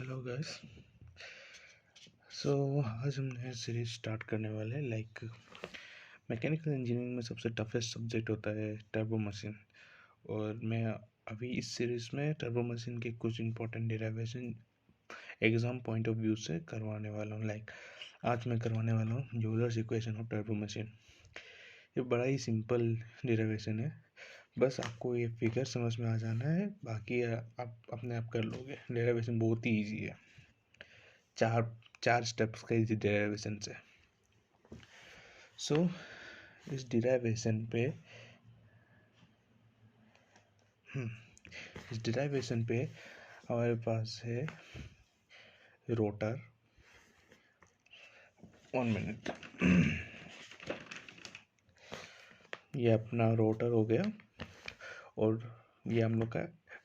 Hello guys. आज हम नया सीरीज स्टार्ट करने वाले हैं। मैकेनिकल इंजीनियरिंग में सबसे टफेस्ट सब्जेक्ट होता है टर्बो मशीन। और मैं अभी इस सीरीज में टर्बो मशीन के कुछ important derivation exam point of view से करवाने वाला हूँ। आज मैं करवाने वाला हूँ Euler's equation of turbo machine. ये बड़ा ही सिंपल डेरिवेशन है, बस आपको ये फिगर समझ में आ जाना है, बाकी आप अपने आप कर लोगे। डेरिवेशन बहुत ही ईजी है, चार स्टेप्स का इजी डेरिवेशन से। इस डेरिवेशन पे हमारे पास है रोटर। 1 मिनट। ये अपना रोटर हो गया, और ये हम लोग का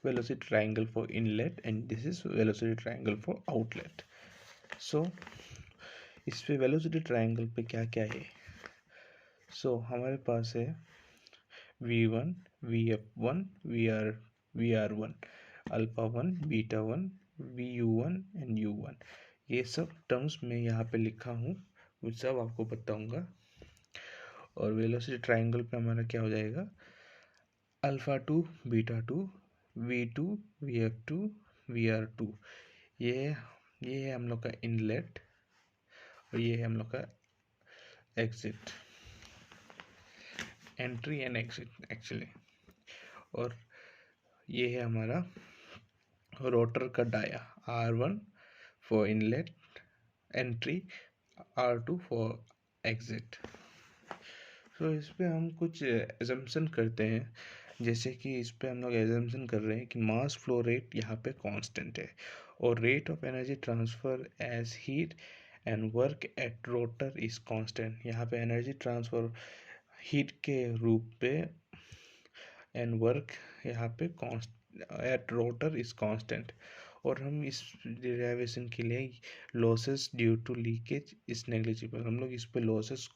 velocity triangle for inlet and this is velocity triangle for outlet. इस पे वेलोसिटी ट्रायंगल पे क्या क्या है। हमारे पास है V1, VF1, VR1, alpha 1, beta 1, VU1 and U1। ये सब टर्म्स मैं यहाँ पे लिखा हूँ, वो सब आपको बताऊंगा। और वेलोसिटी ट्रायंगल पे हमारा क्या हो जाएगा, alpha 2, beta 2, V2, VF2, VR2। ये है हम लोग का इनलेट, और ये है हम लोग का exit, entry and exit actually. और ये है हमारा रोटर का dia, R1 for inlet entry, R2 for exit. इस पे हम कुछ एजम्पशन करते हैं, जैसे कि इस पे हम लोग एजम्पशन कर रहे हैं कि मास फ्लो रेट यहाँ पे कांस्टेंट है, और rate of energy transfer as heat and work at rotor is constant. यहाँ पे एनर्जी ट्रांसफर हीट के रूप पे एंड वर्क यहाँ पे एट रोटर इज कांस्टेंट। और हम इस डेरिवेशन के लिए losses due to leakage is negligible, हम लोग इस पे लॉसेस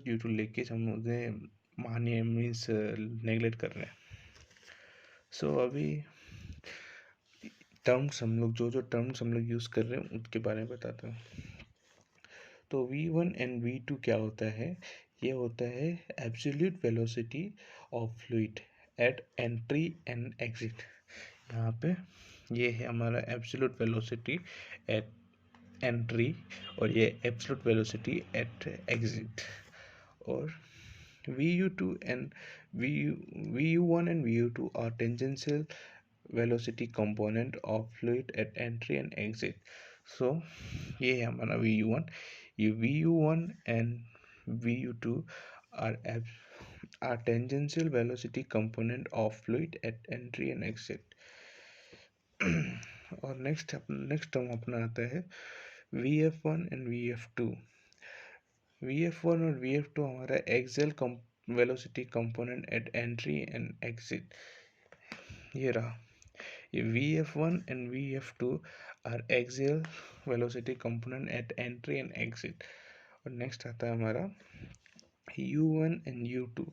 ड्यू टू लीकेज हम उन्हें मानिए मीन्स नेगलेक्ट कर रहे हैं। अभी टर्म्स हम लोग जो टर्म्स हम लोग यूज़ कर रहे हैं उनके बारे में बताता हूँ। V1 एंड V2 क्या होता है, ये होता है absolute velocity of fluid eight entry and exit. यहाँ पे ये है हमारा एब्सोल्यूट वेलोसिटी एट एंट्री, और ये एब्सोल्यूट वेलोसिटी एट एग्जिट। और VU2 and VU1 and VU2 are tangential velocity component of fluid at entry and exit. ये है हमारा VU1। ये VU1 and VU2 are tangential velocity component of fluid at entry and exit। और next term अपना आता है VF1 and VF2। VF1 और VF2 हमारा axial velocity component at entry and exit. ये रहा, ये VF1 एंड VF2 are axial velocity component at entry and exit. और नेक्स्ट आता है हमारा U1 and U2।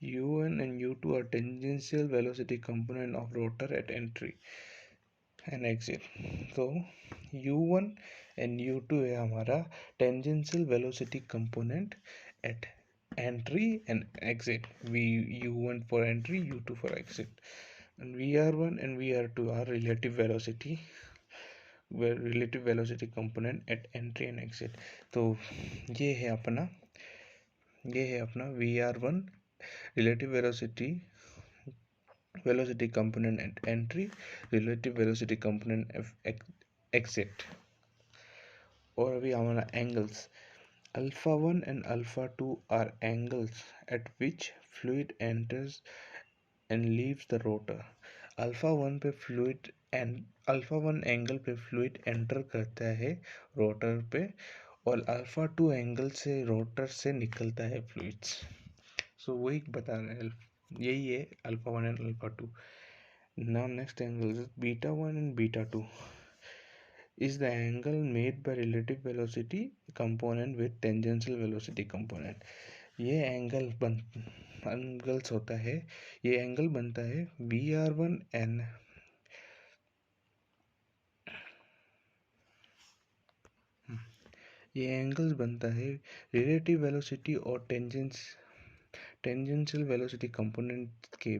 U1 and U2 are tangential velocity component of rotor at entry and exit। U1 and U2 है हमारा tangential velocity component at entry and exit. U1 for entry, U2 for exit. and VR1 and VR2 are relative velocity component at entry and exit। ये है अपना VR1 relative velocity component at entry, relative velocity component at exit। और अभी हमारा angles, alpha 1 and alpha 2 are angles at which fluid enters and leaves the rotor। Alpha 1 angle पे fluid enter करता है rotor पे, और अल्फा 2 एंगल से rotor से निकलता है फ्लूइड्स। वही बता रहे हैं, यही है alpha 1 and alpha 2। Now next angle beta 1 and beta 2 is the angle made by relative velocity component with tangential velocity component। ये एंगल्स होता है, ये एंगल बनता है VR1 and ये एंगल्स बनता है रिलेटिव वेलोसिटी और टेंजेंशियल वेलोसिटी कंपोनेंट के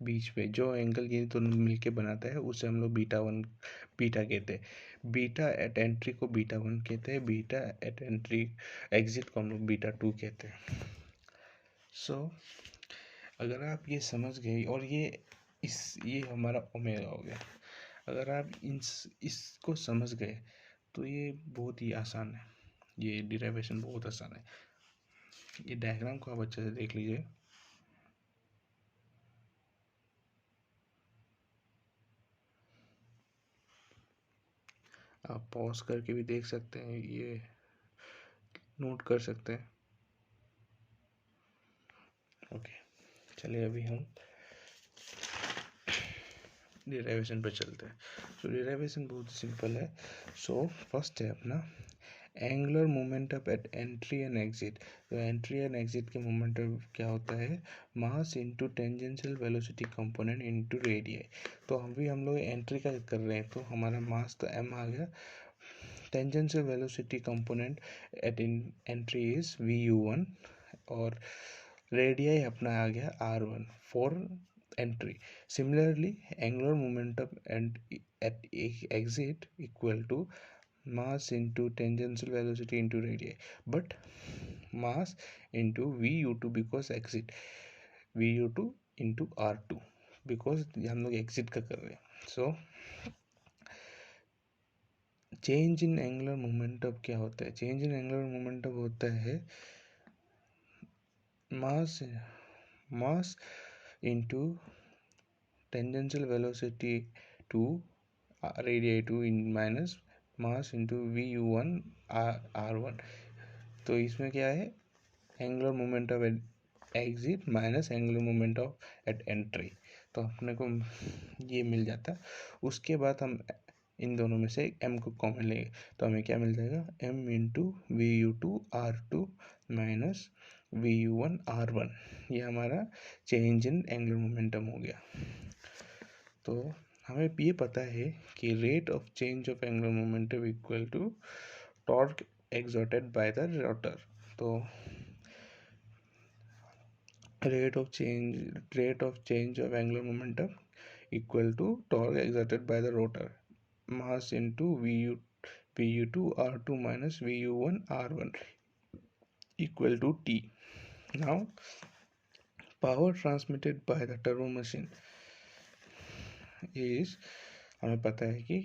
बीच पे जो एंगल ये दोनों मिलके बनाता है उसे हम लोग बीटा कहते हैं। बीटा एट एंट्री को बीटा 1 कहते हैं, बीटा एट एंट्री एग्जिट को हम लोग बीटा 2 कहते हैं। सो अगर आप ये समझ गए और ये हमारा ओमेगा हो गया, अगर आप इसको समझ गए तो ये बहुत ही आसान है, ये डिराइवेशन बहुत आसान है। ये डायग्राम को आप अच्छे से देख लीजिए। आप पॉज करके भी देख सकते हैं, ये नोट कर सकते हैं। ओके, चलिए अभी हम डिराइवेशन पर चलते हैं। सो डिराइवेशन बहुत सिंपल है। सो फर्स्ट है अपना angular momentum eight entry and exit. तो एंट्री एंड एग्जिट के मोमेंटम क्या होता है, mass into tangential velocity component into radius. तो हम लोग एंट्री का कर रहे हैं तो हमारा मास तो m आ गया, tangential velocity component at entry is vu1 और रेडियस अपना आ गया r1 for entry. Similarly angular momentum and at exit equal to mass into tangential velocity into radius, but mass into vu2 because exit, vu2 into r2 because हम लोग exit का कर रहे हैं। so change in angular momentum क्या होता है, change in angular momentum होता है mass into tangential velocity to radius 2 in minus mass into vu1 r1। तो इसमें क्या है, angular moment of exit minus angular moment of eight entry. तो अपने को ये मिल जाता है। उसके बाद हम इन दोनों में से m को कॉमन लेंगे तो हमें क्या मिल जाएगा, m into we you two are two minus we you one are one. ये हमारा चेंज इन एंगुलर मोमेंटम हो गया। तो हमें ये पता है कि rate of change of angular momentum equal to torque exerted by the rotor। तो rate of change of angular momentum equal to torque exerted by the rotor mass into vu2 r2 minus vu1 r1 equal to t। now power transmitted by the turbo machine is, हमें पता है कि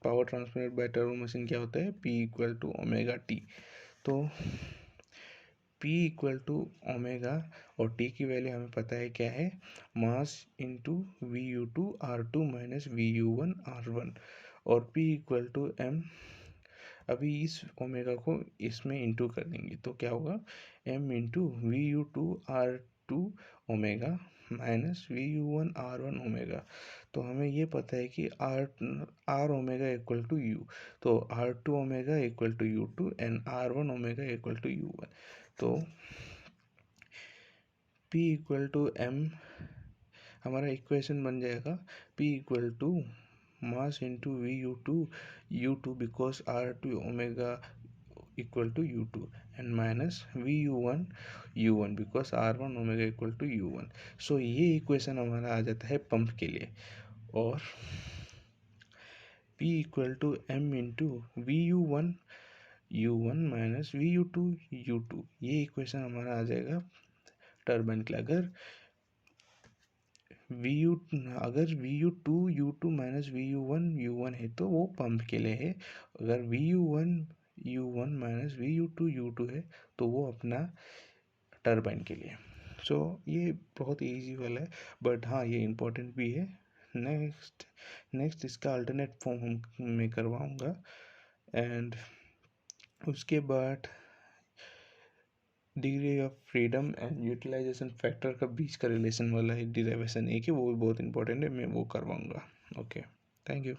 power transmitted by turbo machine क्या होता है, P equal to omega T. तो P equal to omega और T की वैल्यू हमें पता है क्या है, mass into we you two are two minus we you one are one और P इक्वल टू m। अभी इस ओमेगा को इसमें इंटू कर देंगे तो क्या होगा, m into we you two are two omega minus we you one are one omega. तो हमें ये पता है कि r omega equal to u, तो r two omega equal to u two and r one omega equal to u one. तो P equal to m हमारा equation बन जाएगा, P equal to mass into u two because r two omega equal to u two and minus you one because r one omega equal to u one. So ये equation हमारा आ जाता है pump के लिए। और P equal to m into U one minus U two, ये equation हमारा आ जाएगा टर्बाइन के लिए। अगर V two minus you one है तो वो पंप के लिए है। अगर U one minus U two है तो वो अपना टर्बाइन के लिए। सो ये बहुत ईजी वाला है, बट हाँ ये इम्पोर्टेंट भी है। नेक्स्ट इसका अल्टरनेट फॉर्म मैं करवाऊँगा एंड उसके बाद degree of freedom and utilisation factor का बीच का रिलेशन वाला है डिराइवेशन एक है, वो भी बहुत इंपॉर्टेंट है, मैं वो करवाऊँगा। Okay, thank you.